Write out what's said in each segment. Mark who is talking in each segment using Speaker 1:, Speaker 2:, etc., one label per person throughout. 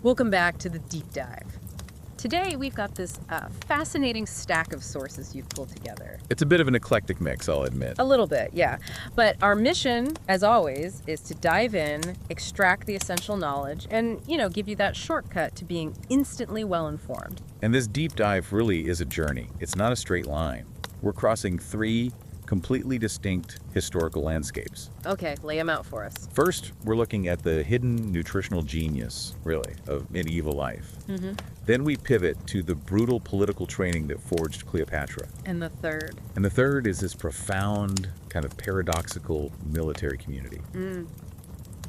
Speaker 1: Welcome back to the deep dive. Today we've got this fascinating stack of sources you've pulled together.
Speaker 2: It's a bit of an eclectic mix, I'll admit.
Speaker 1: A little bit, yeah. But our mission, as always, is to dive in, extract the essential knowledge, and, give you that shortcut to being instantly well-informed.
Speaker 2: And this deep dive really is a journey. It's not a straight line. We're crossing three completely distinct historical landscapes.
Speaker 1: Okay, lay them out for us.
Speaker 2: First, we're looking at the hidden nutritional genius, really, of medieval life. Then we pivot to the brutal political training that forged Cleopatra.
Speaker 1: And the third?
Speaker 2: And the third is this profound, kind of paradoxical military community.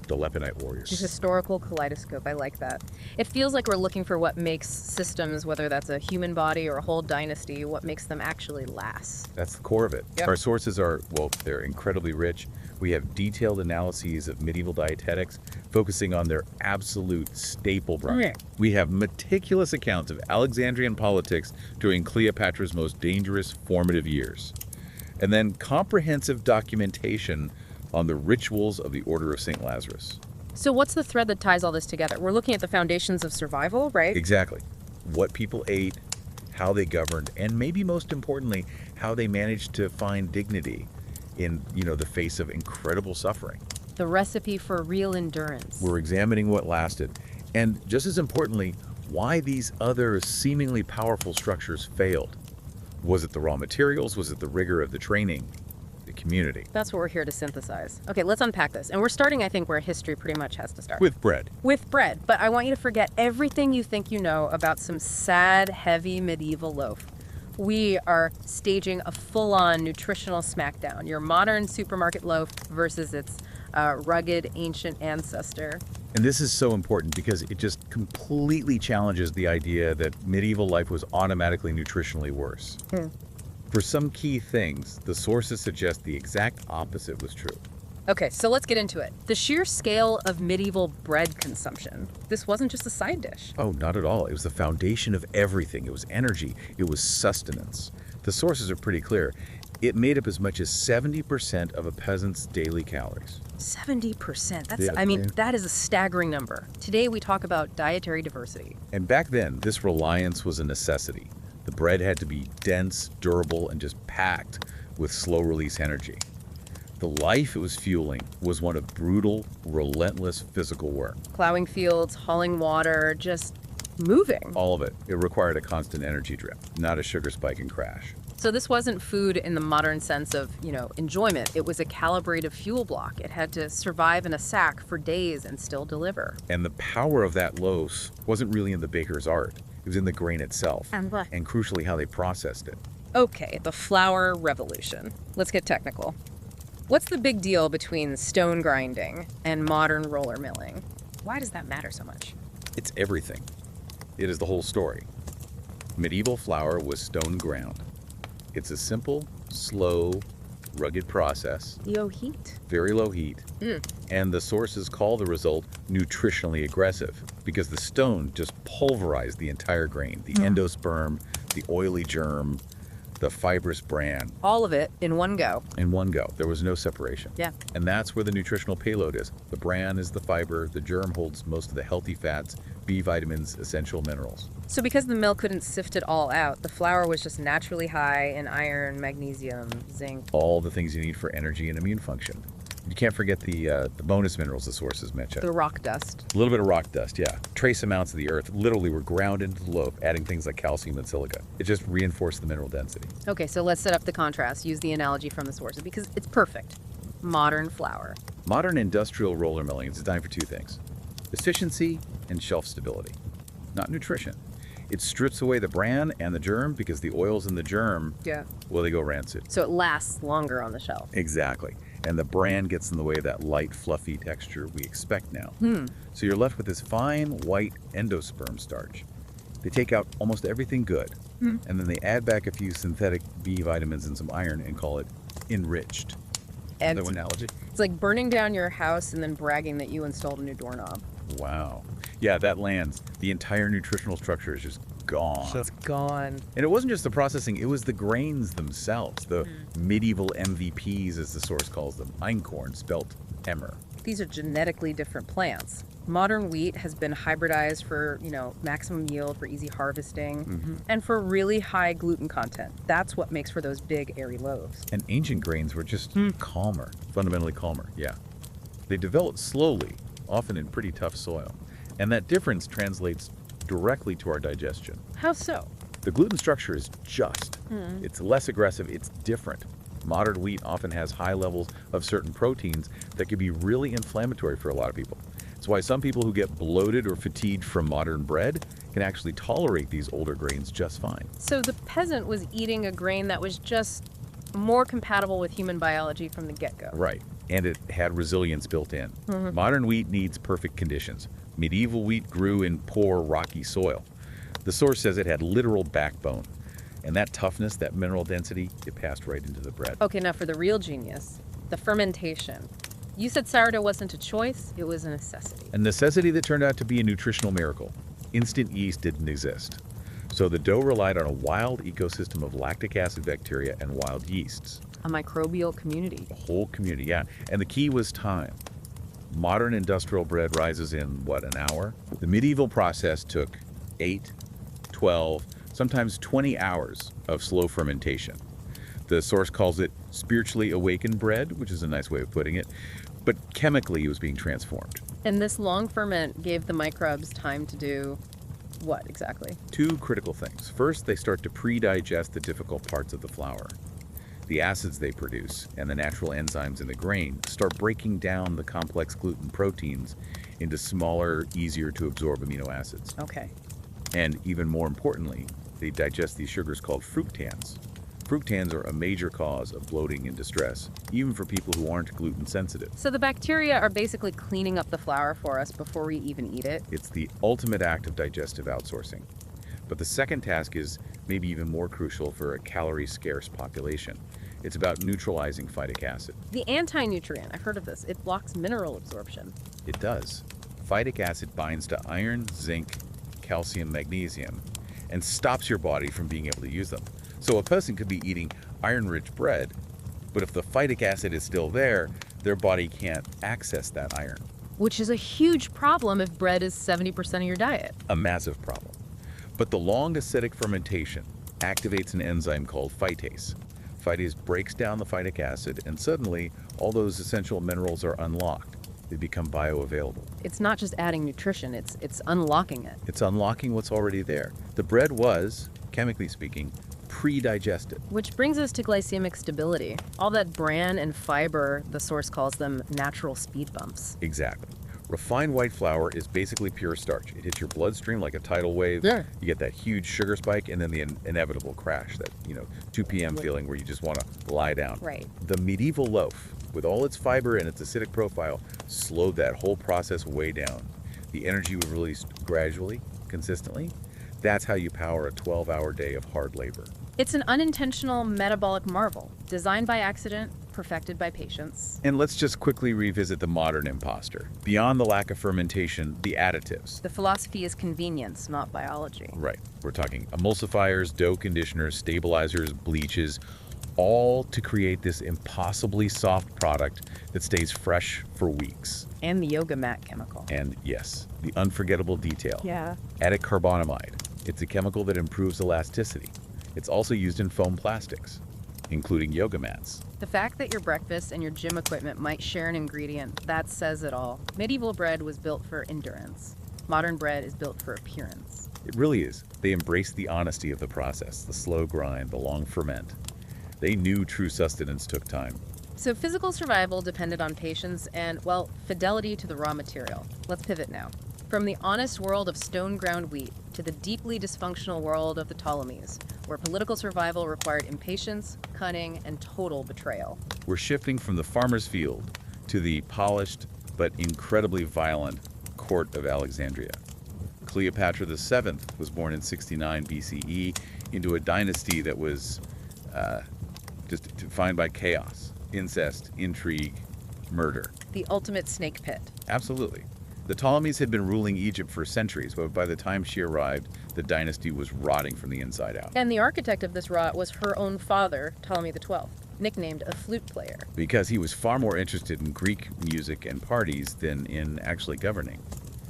Speaker 2: The Lepidite
Speaker 1: The
Speaker 2: warriors.
Speaker 1: historical kaleidoscope, I like that. It feels like we're looking for what makes systems, whether that's a human body or a whole dynasty, what makes them actually last.
Speaker 2: That's the core of it.
Speaker 1: Yep.
Speaker 2: Our sources are, they're incredibly rich. We have detailed analyses of medieval dietetics, focusing on their absolute staple brand.
Speaker 1: Yeah.
Speaker 2: We have meticulous accounts of Alexandrian politics during Cleopatra's most dangerous formative years. And then comprehensive documentation on the rituals of the Order of St. Lazarus.
Speaker 1: So what's the thread that ties all this together? We're looking at the foundations of survival, right?
Speaker 2: Exactly. What people ate, how they governed, and maybe most importantly, how they managed to find dignity in, the face of incredible suffering.
Speaker 1: The recipe for real endurance.
Speaker 2: We're examining what lasted, and just as importantly, why these other seemingly powerful structures failed. Was it the raw materials? Was it the rigor of the training? The community?
Speaker 1: That's what we're here to synthesize. Okay, let's unpack this. And we're starting, I think, where history pretty much has to start.
Speaker 2: With bread.
Speaker 1: With bread. But I want you to forget everything you think you know about some sad, heavy medieval loaf. We are staging a full-on nutritional smackdown. Your modern supermarket loaf versus its rugged, ancient ancestor.
Speaker 2: And this is so important because it just completely challenges the idea that medieval life was automatically nutritionally worse. For some key things, the sources suggest the exact opposite was true.
Speaker 1: Okay, so let's get into it. The sheer scale of medieval bread consumption. This wasn't just a side dish.
Speaker 2: Oh, not at all. It was the foundation of everything. It was energy. It was sustenance. The sources are pretty clear. It made up as much as 70% of a peasant's daily calories.
Speaker 1: 70%.
Speaker 2: Yeah.
Speaker 1: That is a staggering number. Today we talk about dietary diversity.
Speaker 2: And back then, this reliance was a necessity. The bread had to be dense, durable, and just packed with slow-release energy. The life it was fueling was one of brutal, relentless physical work.
Speaker 1: Plowing fields, hauling water, just moving.
Speaker 2: All of it. It required a constant energy drip, not a sugar spike and crash.
Speaker 1: So this wasn't food in the modern sense of, enjoyment. It was a calibrated fuel block. It had to survive in a sack for days and still deliver.
Speaker 2: And the power of that loaf wasn't really in the baker's art. It was in the grain itself.
Speaker 1: And what?
Speaker 2: And crucially, how they processed it.
Speaker 1: Okay, the flour revolution. Let's get technical. What's the big deal between stone grinding and modern roller milling? Why does that matter so much?
Speaker 2: It's everything. It is the whole story. Medieval flour was stone ground. It's a simple, slow, rugged process.
Speaker 1: Low heat.
Speaker 2: Very low heat. And the sources call the result nutritionally aggressive because the stone just pulverized the entire grain, the endosperm, the oily germ, the fibrous bran.
Speaker 1: All of it in one go.
Speaker 2: In one go. There was no separation.
Speaker 1: Yeah.
Speaker 2: And that's where the nutritional payload is. The bran is the fiber, the germ holds most of the healthy fats, B vitamins, essential minerals.
Speaker 1: So because the mill couldn't sift it all out, the flour was just naturally high in iron, magnesium, zinc.
Speaker 2: All the things you need for energy and immune function. You can't forget the bonus minerals the sources mentioned.
Speaker 1: The rock dust.
Speaker 2: A little bit of rock dust, yeah. Trace amounts of the earth literally were ground into the loaf, adding things like calcium and silica. It just reinforced the mineral density.
Speaker 1: Okay, so let's set up the contrast. Use the analogy from the sources because it's perfect. Modern flour.
Speaker 2: Modern industrial roller milling is designed for two things: efficiency and shelf stability, not nutrition. It strips away the bran and the germ because the oils in the germ, they go rancid.
Speaker 1: So it lasts longer on the shelf.
Speaker 2: Exactly. And the bran gets in the way of that light, fluffy texture we expect now. So you're left with this fine, white endosperm starch. They take out almost everything good, and then they add back a few synthetic B vitamins and some iron and call it enriched.
Speaker 1: And
Speaker 2: Another analogy?
Speaker 1: it's like burning down your house and then bragging that you installed a new doorknob.
Speaker 2: Wow. Yeah, that lands. The entire nutritional structure is just gone.
Speaker 1: It's gone.
Speaker 2: And it wasn't just the processing, it was the grains themselves, the medieval MVPs, as the source calls them. Einkorn, spelt emmer.
Speaker 1: These are genetically different plants. Modern wheat has been hybridized for, maximum yield, for easy harvesting, and for really high gluten content. That's what makes for those big, airy loaves.
Speaker 2: And ancient grains were just calmer, fundamentally calmer, yeah. They developed slowly, often in pretty tough soil. And that difference translates directly to our digestion.
Speaker 1: How so?
Speaker 2: The gluten structure is just. It's less aggressive, it's different. Modern wheat often has high levels of certain proteins that can be really inflammatory for a lot of people. It's why some people who get bloated or fatigued from modern bread can actually tolerate these older grains just fine.
Speaker 1: So the peasant was eating a grain that was just more compatible with human biology from the get-go.
Speaker 2: Right, and it had resilience built in. Modern wheat needs perfect conditions. Medieval wheat grew in poor, rocky soil. The source says it had literal backbone. And that toughness, that mineral density, it passed right into the bread.
Speaker 1: Okay, now for the real genius, the fermentation. You said sourdough wasn't a choice, it was a necessity.
Speaker 2: A necessity that turned out to be a nutritional miracle. Instant yeast didn't exist. So the dough relied on a wild ecosystem of lactic acid bacteria and wild yeasts.
Speaker 1: A microbial community.
Speaker 2: A whole community, yeah. And the key was time. Modern industrial bread rises in, an hour? The medieval process took 8, 12, sometimes 20 hours of slow fermentation. The source calls it spiritually awakened bread, which is a nice way of putting it, but chemically it was being transformed.
Speaker 1: And this long ferment gave the microbes time to do what exactly?
Speaker 2: 2 critical things. First, they start to pre-digest the difficult parts of the flour. The acids they produce and the natural enzymes in the grain start breaking down the complex gluten proteins into smaller, easier to absorb amino acids.
Speaker 1: Okay.
Speaker 2: And even more importantly, they digest these sugars called fructans. Fructans are a major cause of bloating and distress, even for people who aren't gluten sensitive.
Speaker 1: So the bacteria are basically cleaning up the flour for us before we even eat it?
Speaker 2: It's the ultimate act of digestive outsourcing. But the second task is maybe even more crucial for a calorie-scarce population. It's about neutralizing phytic acid.
Speaker 1: The anti-nutrient, I've heard of this. It blocks mineral absorption.
Speaker 2: It does. Phytic acid binds to iron, zinc, calcium, magnesium, and stops your body from being able to use them. So a person could be eating iron-rich bread, but if the phytic acid is still there, their body can't access that iron.
Speaker 1: Which is a huge problem if bread is 70% of your diet.
Speaker 2: A massive problem. But the long acidic fermentation activates an enzyme called phytase. Phytase breaks down the phytic acid, and suddenly all those essential minerals are unlocked. They become bioavailable.
Speaker 1: It's not just adding nutrition, it's unlocking it.
Speaker 2: It's unlocking what's already there. The bread was, chemically speaking, pre-digested.
Speaker 1: Which brings us to glycemic stability. All that bran and fiber, the source calls them natural speed bumps.
Speaker 2: Exactly. Refined white flour is basically pure starch. It hits your bloodstream like a tidal wave.
Speaker 1: Yeah.
Speaker 2: You get that huge sugar spike and then the inevitable crash, that 2 p.m. feeling where you just want to lie down.
Speaker 1: Right.
Speaker 2: The medieval loaf, with all its fiber and its acidic profile, slowed that whole process way down. The energy was released gradually, consistently. That's how you power a 12-hour day of hard labor.
Speaker 1: It's an unintentional metabolic marvel, designed by accident, perfected by patience.
Speaker 2: And let's just quickly revisit the modern imposter. Beyond the lack of fermentation, the additives.
Speaker 1: The philosophy is convenience, not biology.
Speaker 2: Right. We're talking emulsifiers, dough conditioners, stabilizers, bleaches, all to create this impossibly soft product that stays fresh for weeks.
Speaker 1: And the yoga mat chemical.
Speaker 2: And yes, the unforgettable detail.
Speaker 1: Yeah.
Speaker 2: Carbonamide. It's a chemical that improves elasticity. It's also used in foam plastics, including yoga mats.
Speaker 1: The fact that your breakfast and your gym equipment might share an ingredient, that says it all. Medieval bread was built for endurance. Modern bread is built for appearance.
Speaker 2: It really is. They embraced the honesty of the process, the slow grind, the long ferment. They knew true sustenance took time.
Speaker 1: So physical survival depended on patience and, well, fidelity to the raw material. Let's pivot now. From the honest world of stone-ground wheat to the deeply dysfunctional world of the Ptolemies, where political survival required impatience, cunning, and total betrayal.
Speaker 2: We're shifting from the farmer's field to the polished but incredibly violent court of Alexandria. Cleopatra VII was born in 69 BCE into a dynasty that was just defined by chaos, incest, intrigue, murder.
Speaker 1: The ultimate snake pit.
Speaker 2: Absolutely. The Ptolemies had been ruling Egypt for centuries, but by the time she arrived, the dynasty was rotting from the inside out.
Speaker 1: And the architect of this rot was her own father, Ptolemy XII, nicknamed a flute player.
Speaker 2: Because he was far more interested in Greek music and parties than in actually governing.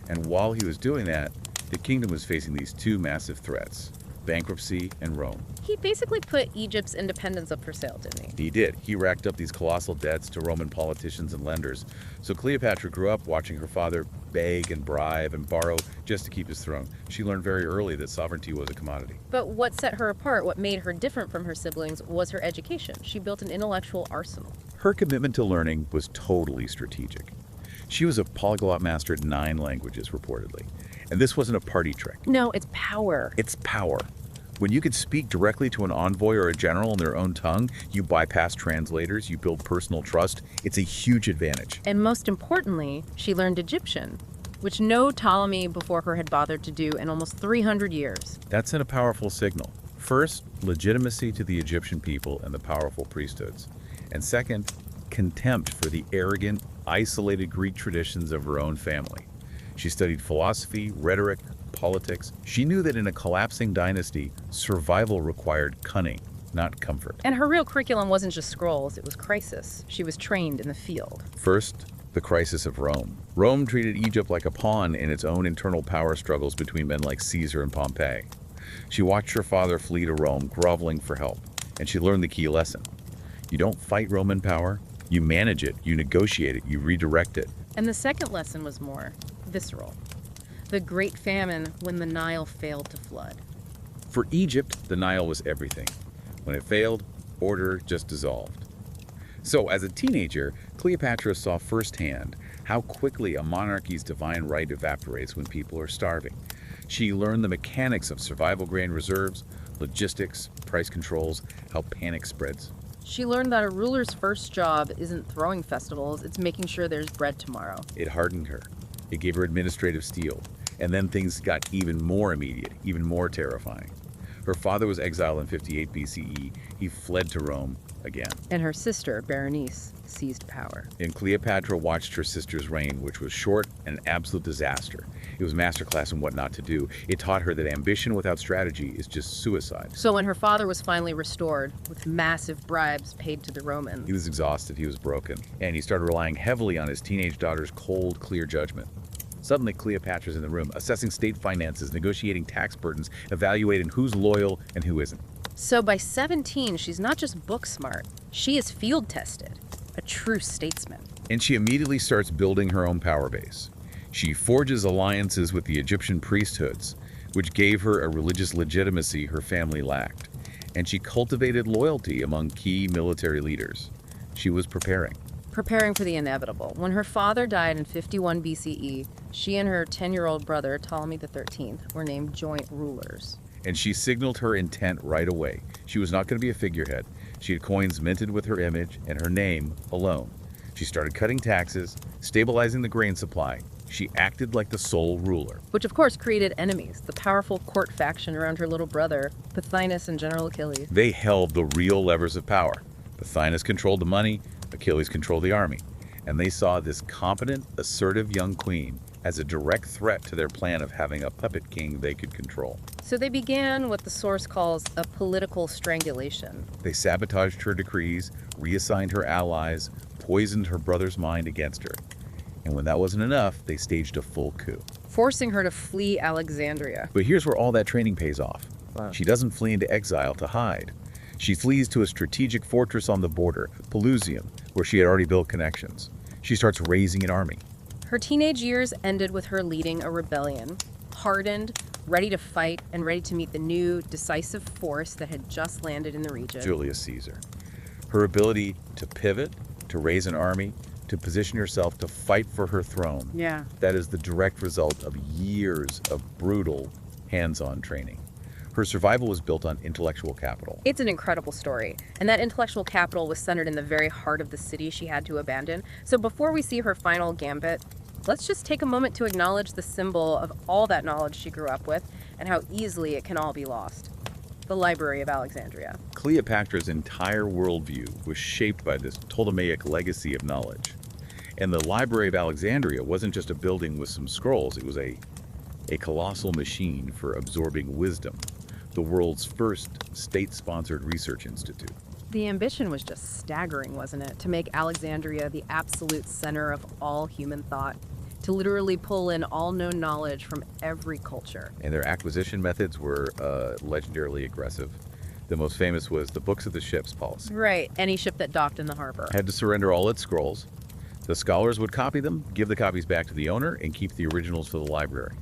Speaker 2: And while he was doing that, the kingdom was facing these two massive threats, bankruptcy and Rome.
Speaker 1: He basically put Egypt's independence up for sale, didn't he?
Speaker 2: He did. He racked up these colossal debts to Roman politicians and lenders. So Cleopatra grew up watching her father beg and bribe and borrow just to keep his throne. She learned very early that sovereignty was a commodity.
Speaker 1: But what set her apart, what made her different from her siblings, was her education. She built an intellectual arsenal.
Speaker 2: Her commitment to learning was totally strategic. She was a polyglot master at 9 languages, reportedly. And this wasn't a party trick.
Speaker 1: No, it's power.
Speaker 2: It's power. When you could speak directly to an envoy or a general in their own tongue, you bypass translators, you build personal trust. It's a huge advantage.
Speaker 1: And most importantly, she learned Egyptian, which no Ptolemy before her had bothered to do in almost 300 years.
Speaker 2: That's a powerful signal. First, legitimacy to the Egyptian people and the powerful priesthoods. And second, contempt for the arrogant, isolated Greek traditions of her own family. She studied philosophy, rhetoric, politics. She knew that in a collapsing dynasty, survival required cunning, not comfort.
Speaker 1: And her real curriculum wasn't just scrolls, it was crisis. She was trained in the field.
Speaker 2: First, the crisis of Rome. Rome treated Egypt like a pawn in its own internal power struggles between men like Caesar and Pompey. She watched her father flee to Rome, groveling for help, and she learned the key lesson. You don't fight Roman power, you manage it, you negotiate it, you redirect it.
Speaker 1: And the second lesson was more visceral. The Great Famine when the Nile failed to flood.
Speaker 2: For Egypt, the Nile was everything. When it failed, order just dissolved. So, as a teenager, Cleopatra saw firsthand how quickly a monarchy's divine right evaporates when people are starving. She learned the mechanics of survival grain reserves, logistics, price controls, how panic spreads.
Speaker 1: She learned that a ruler's first job isn't throwing festivals, it's making sure there's bread tomorrow.
Speaker 2: It hardened her. It gave her administrative steel. And then things got even more immediate, even more terrifying. Her father was exiled in 58 BCE. He fled to Rome again.
Speaker 1: And her sister, Berenice, seized power.
Speaker 2: And Cleopatra watched her sister's reign, which was short and an absolute disaster. It was masterclass in what not to do. It taught her that ambition without strategy is just suicide.
Speaker 1: So when her father was finally restored, with massive bribes paid to the Romans,
Speaker 2: He was exhausted, he was broken, and he started relying heavily on his teenage daughter's cold, clear judgment. Suddenly, Cleopatra's in the room, assessing state finances, negotiating tax burdens, evaluating who's loyal and who isn't.
Speaker 1: So by 17, she's not just book smart, she is field tested, a true statesman.
Speaker 2: And she immediately starts building her own power base. She forges alliances with the Egyptian priesthoods, which gave her a religious legitimacy her family lacked. And she cultivated loyalty among key military leaders. She was preparing
Speaker 1: for the inevitable. When her father died in 51 BCE, she and her 10-year-old brother, Ptolemy XIII, were named joint rulers.
Speaker 2: And she signaled her intent right away. She was not going to be a figurehead. She had coins minted with her image and her name alone. She started cutting taxes, stabilizing the grain supply. She acted like the sole ruler.
Speaker 1: Which of course created enemies, the powerful court faction around her little brother, Pothinus and General Achilles.
Speaker 2: They held the real levers of power. Pothinus controlled the money, Achilles controlled the army. And they saw this competent, assertive young queen as a direct threat to their plan of having a puppet king they could control.
Speaker 1: So they began what the source calls a political strangulation.
Speaker 2: They sabotaged her decrees, reassigned her allies, poisoned her brother's mind against her. And when that wasn't enough, they staged a full coup,
Speaker 1: forcing her to flee Alexandria.
Speaker 2: But here's where all that training pays off.
Speaker 1: Wow.
Speaker 2: She doesn't flee into exile to hide. She flees to a strategic fortress on the border, Pelusium, where she had already built connections. She starts raising an army.
Speaker 1: Her teenage years ended with her leading a rebellion, hardened, ready to fight, and ready to meet the new, decisive force that had just landed in the region.
Speaker 2: Julius Caesar. Her ability to pivot, to raise an army, to position herself to fight for her throne.
Speaker 1: Yeah.
Speaker 2: That is the direct result of years of brutal, hands-on training. Her survival was built on intellectual capital.
Speaker 1: It's an incredible story, and that intellectual capital was centered in the very heart of the city she had to abandon. So before we see her final gambit, let's just take a moment to acknowledge the symbol of all that knowledge she grew up with and how easily it can all be lost. The Library of Alexandria.
Speaker 2: Cleopatra's entire worldview was shaped by this Ptolemaic legacy of knowledge. And the Library of Alexandria wasn't just a building with some scrolls, it was a colossal machine for absorbing wisdom, the world's first state-sponsored research institute.
Speaker 1: The ambition was just staggering, wasn't it? To make Alexandria the absolute center of all human thought. to literally pull in all known knowledge from every culture.
Speaker 2: And their acquisition methods were legendarily aggressive. The most famous was the books of the ships policy.
Speaker 1: Right, any ship that docked in the harbor.
Speaker 2: Had to surrender all its scrolls. The scholars would copy them, give the copies back to the owner, and keep the originals for the library.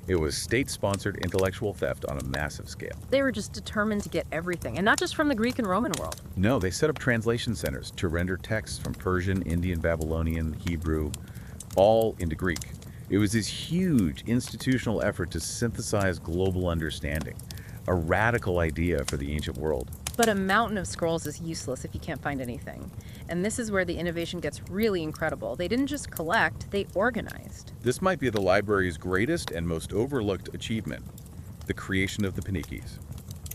Speaker 2: It was state-sponsored intellectual theft on a massive scale.
Speaker 1: They were just determined to get everything, and not just from the Greek and Roman world.
Speaker 2: No, they set up translation centers to render texts from Persian, Indian, Babylonian, Hebrew, all into Greek. It was this huge institutional effort to synthesize global understanding, a radical idea for the ancient world.
Speaker 1: But a mountain of scrolls is useless if you can't find anything. And this is where the innovation gets really incredible. They didn't just collect, they organized.
Speaker 2: This might be the library's greatest and most overlooked achievement, the creation of the Panikis.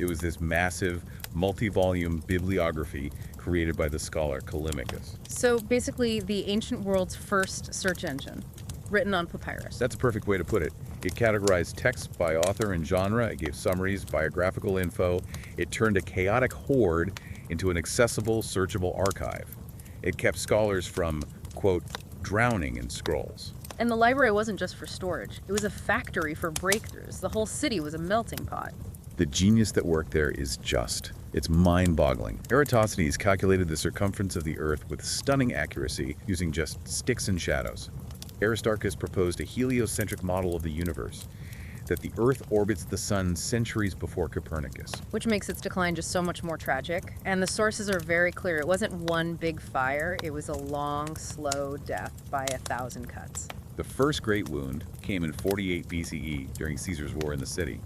Speaker 2: It was this massive, multi-volume bibliography created by the scholar Callimachus.
Speaker 1: So basically, the ancient world's first search engine, written on papyrus.
Speaker 2: That's a perfect way to put it. It categorized texts by author and genre, it gave summaries, biographical info, it turned a chaotic hoard into an accessible, searchable archive. It kept scholars from, quote, drowning in scrolls.
Speaker 1: And the library wasn't just for storage, it was a factory for breakthroughs. The whole city was a melting pot.
Speaker 2: The genius that worked there is just. It's mind-boggling. Eratosthenes calculated the circumference of the Earth with stunning accuracy using just sticks and shadows. Aristarchus proposed a heliocentric model of the universe, that the Earth orbits the Sun centuries before Copernicus.
Speaker 1: Which makes its decline just so much more tragic. And the sources are very clear. It wasn't one big fire, it was a long, slow death by 1,000 cuts.
Speaker 2: The first great wound came in 48 BCE during Caesar's war in the city.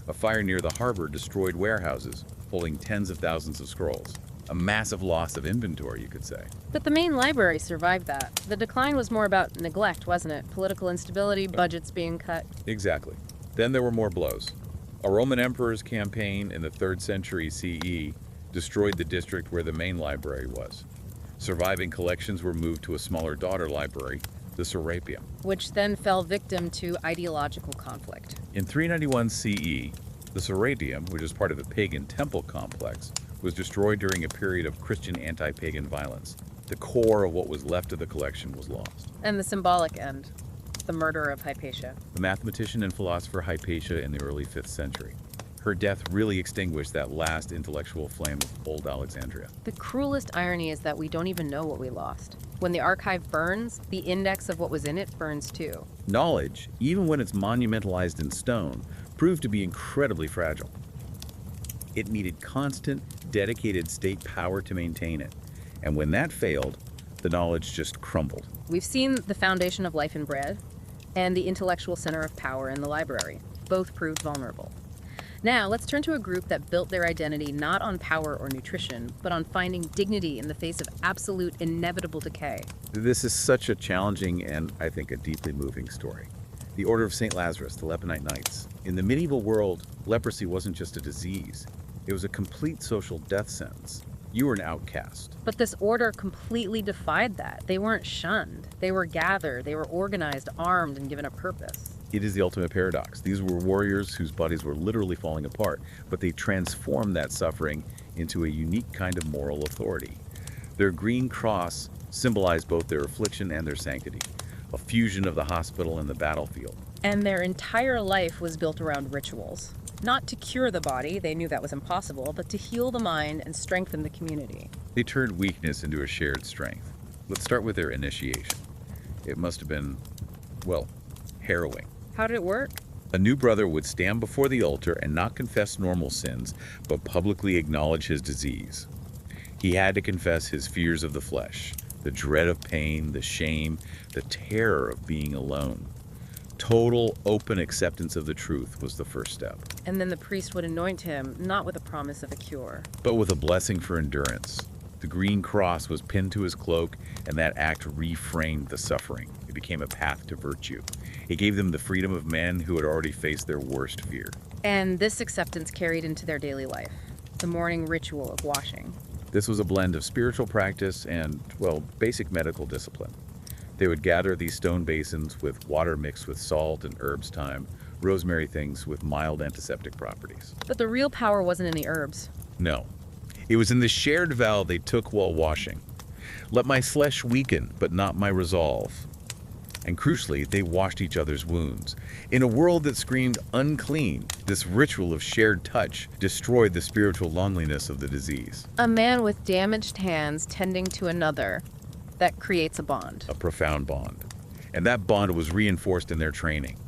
Speaker 2: A fire near the harbor destroyed warehouses, holding tens of thousands of scrolls. A massive loss of inventory, you could say.
Speaker 1: But the main library survived that. The decline was more about neglect, wasn't it? Political instability, budgets being cut.
Speaker 2: Exactly. Then there were more blows. A Roman emperor's campaign in the 3rd century CE destroyed the district where the main library was. Surviving collections were moved to a smaller daughter library, the Serapeum.
Speaker 1: Which then fell victim to ideological conflict.
Speaker 2: In 391 CE, the Serapeum, which is part of the pagan temple complex, was destroyed during a period of Christian anti-pagan violence. The core of what was left of the collection was lost.
Speaker 1: And the symbolic end, the murder of Hypatia.
Speaker 2: The mathematician and philosopher Hypatia in the early 5th century. Her death really extinguished that last intellectual flame of old Alexandria.
Speaker 1: The cruelest irony is that we don't even know what we lost. When the archive burns, the index of what was in it burns too.
Speaker 2: Knowledge, even when it's monumentalized in stone, proved to be incredibly fragile. It needed constant, dedicated state power to maintain it. And when that failed, the knowledge just crumbled.
Speaker 1: We've seen the foundation of life in bread and the intellectual center of power in the library. Both proved vulnerable. Now, let's turn to a group that built their identity not on power or nutrition, but on finding dignity in the face of absolute, inevitable decay.
Speaker 2: This is such a challenging and, I think, a deeply moving story. The Order of St. Lazarus, the Leponite Knights. In the medieval world, leprosy wasn't just a disease. It was a complete social death sentence. You were an outcast.
Speaker 1: But this order completely defied that. They weren't shunned. They were gathered, they were organized, armed, and given a purpose.
Speaker 2: It is the ultimate paradox. These were warriors whose bodies were literally falling apart, but they transformed that suffering into a unique kind of moral authority. Their green cross symbolized both their affliction and their sanctity, a fusion of the hospital and the battlefield.
Speaker 1: And their entire life was built around rituals. Not to cure the body, they knew that was impossible, but to heal the mind and strengthen the community.
Speaker 2: They turned weakness into a shared strength. Let's start with their initiation. It must have been, well, harrowing.
Speaker 1: How did it work?
Speaker 2: A new brother would stand before the altar and not confess normal sins, but publicly acknowledge his disease. He had to confess his fears of the flesh, the dread of pain, the shame, the terror of being alone. Total, open acceptance of the truth was the first step.
Speaker 1: And then the priest would anoint him, not with a promise of a cure,
Speaker 2: but with a blessing for endurance. The green cross was pinned to his cloak, and that act reframed the suffering. It became a path to virtue. It gave them the freedom of men who had already faced their worst fear.
Speaker 1: And this acceptance carried into their daily life, the morning ritual of washing.
Speaker 2: This was a blend of spiritual practice and, well, basic medical discipline. They would gather these stone basins with water mixed with salt and herbs thyme, rosemary things with mild antiseptic properties.
Speaker 1: But the real power wasn't in the herbs.
Speaker 2: No. It was in the shared vow they took while washing. Let my flesh weaken, but not my resolve. And crucially, they washed each other's wounds. In a world that screamed unclean, this ritual of shared touch destroyed the spiritual loneliness of the disease.
Speaker 1: A man with damaged hands tending to another, that creates a bond.
Speaker 2: A profound bond. And that bond was reinforced in their training.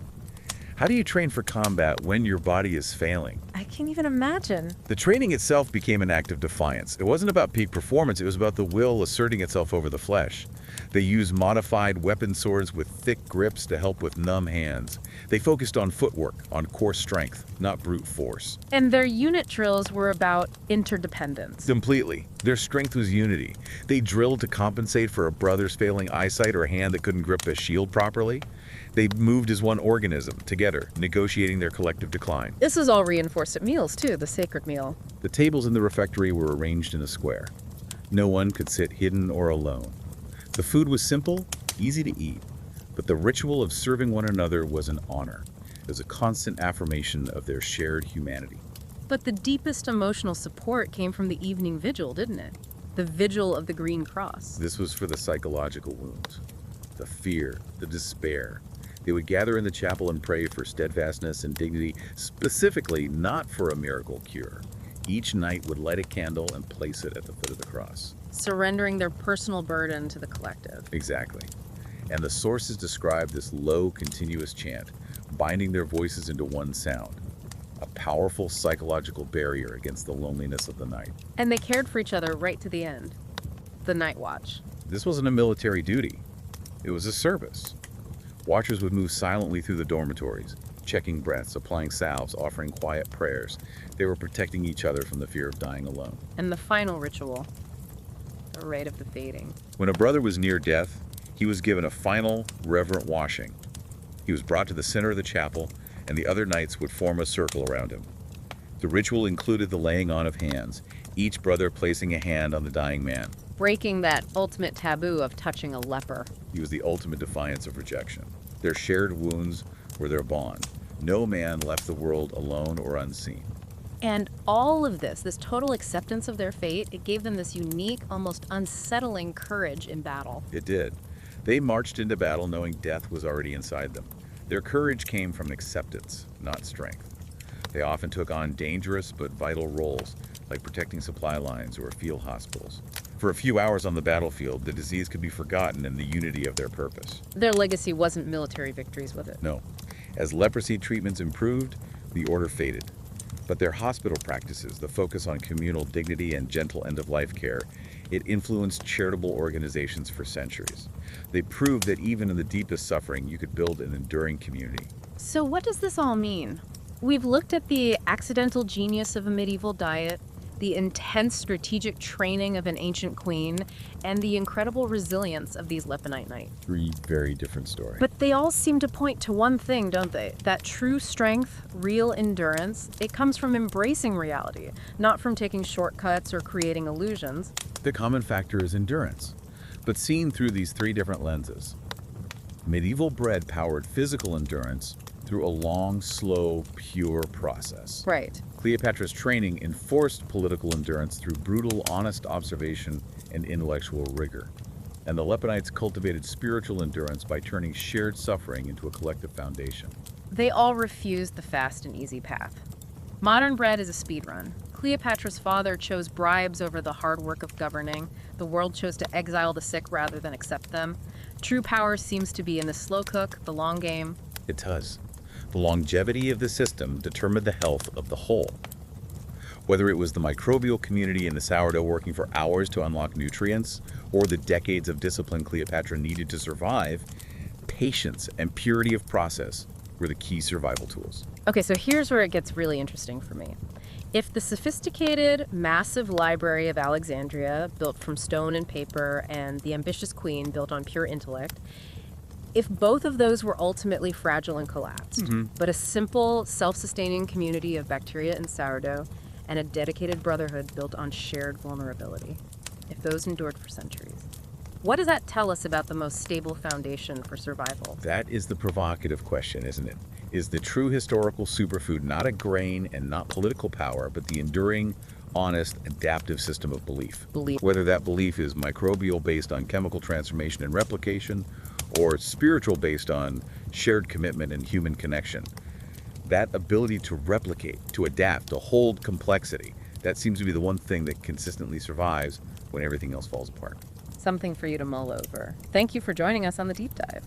Speaker 2: How do you train for combat when your body is failing?
Speaker 1: I can't even imagine.
Speaker 2: The training itself became an act of defiance. It wasn't about peak performance, it was about the will asserting itself over the flesh. They used modified weapon swords with thick grips to help with numb hands. They focused on footwork, on core strength, not brute force.
Speaker 1: And their unit drills were about interdependence.
Speaker 2: Completely. Their strength was unity. They drilled to compensate for a brother's failing eyesight or a hand that couldn't grip a shield properly. They moved as one organism, together, negotiating their collective decline.
Speaker 1: This is all reinforced at meals, too, the sacred meal.
Speaker 2: The tables in the refectory were arranged in a square. No one could sit hidden or alone. The food was simple, easy to eat, but the ritual of serving one another was an honor. It was a constant affirmation of their shared humanity.
Speaker 1: But the deepest emotional support came from the evening vigil, didn't it? The vigil of the Green Cross.
Speaker 2: This was for the psychological wounds, the fear, the despair. They would gather in the chapel and pray for steadfastness and dignity, specifically not for a miracle cure. Each night would light a candle and place it at the foot of the cross.
Speaker 1: Surrendering their personal burden to the collective.
Speaker 2: Exactly. And the sources describe this low, continuous chant, binding their voices into one sound, a powerful psychological barrier against the loneliness of the night.
Speaker 1: And they cared for each other right to the end. The night watch.
Speaker 2: This wasn't a military duty. It was a service. Watchers would move silently through the dormitories, checking breaths, applying salves, offering quiet prayers. They were protecting each other from the fear of dying alone.
Speaker 1: And the final ritual, the rite of the fading.
Speaker 2: When a brother was near death, he was given a final, reverent washing. He was brought to the center of the chapel, and the other knights would form a circle around him. The ritual included the laying on of hands, each brother placing a hand on the dying man.
Speaker 1: Breaking that ultimate taboo of touching a leper.
Speaker 2: He was the ultimate defiance of rejection. Their shared wounds were their bond. No man left the world alone or unseen.
Speaker 1: And all of this total acceptance of their fate, it gave them this unique, almost unsettling courage in battle.
Speaker 2: It did. They marched into battle knowing death was already inside them. Their courage came from acceptance, not strength. They often took on dangerous but vital roles, like protecting supply lines or field hospitals. For a few hours on the battlefield, the disease could be forgotten in the unity of their purpose.
Speaker 1: Their legacy wasn't military victories, was it?
Speaker 2: No. As leprosy treatments improved, the order faded. But their hospital practices, the focus on communal dignity and gentle end-of-life care, it influenced charitable organizations for centuries. They proved that even in the deepest suffering, you could build an enduring community.
Speaker 1: So what does this all mean? We've looked at the accidental genius of a medieval diet, the intense strategic training of an ancient queen, and the incredible resilience of these Leponite knights.
Speaker 2: Three very different stories.
Speaker 1: But they all seem to point to one thing, don't they? That true strength, real endurance, it comes from embracing reality, not from taking shortcuts or creating illusions.
Speaker 2: The common factor is endurance, but seen through these three different lenses. Medieval bread powered physical endurance through a long, slow, pure process.
Speaker 1: Right.
Speaker 2: Cleopatra's training enforced political endurance through brutal, honest observation and intellectual rigor. And the Leponites cultivated spiritual endurance by turning shared suffering into a collective foundation.
Speaker 1: They all refused the fast and easy path. Modern bread is a speed run. Cleopatra's father chose bribes over the hard work of governing. The world chose to exile the sick rather than accept them. True power seems to be in the slow cook, the long game.
Speaker 2: It does. The longevity of the system determined the health of the whole. Whether it was the microbial community in the sourdough working for hours to unlock nutrients, or the decades of discipline Cleopatra needed to survive, patience and purity of process were the key survival tools.
Speaker 1: Okay, so here's where it gets really interesting for me. If the sophisticated, massive library of Alexandria, built from stone and paper, and the ambitious queen, built on pure intellect, if both of those were ultimately fragile and collapsed, but a simple, self-sustaining community of bacteria and sourdough, and a dedicated brotherhood built on shared vulnerability, if those endured for centuries, what does that tell us about the most stable foundation for survival?
Speaker 2: That is the provocative question, isn't it? Is the true historical superfood not a grain and not political power, but the enduring, honest, adaptive system of belief?
Speaker 1: Belief.
Speaker 2: Whether that belief is microbial based on chemical transformation and replication, or spiritual based on shared commitment and human connection. That ability to replicate, to adapt, to hold complexity, that seems to be the one thing that consistently survives when everything else falls apart.
Speaker 1: Something for you to mull over. Thank you for joining us on the deep dive.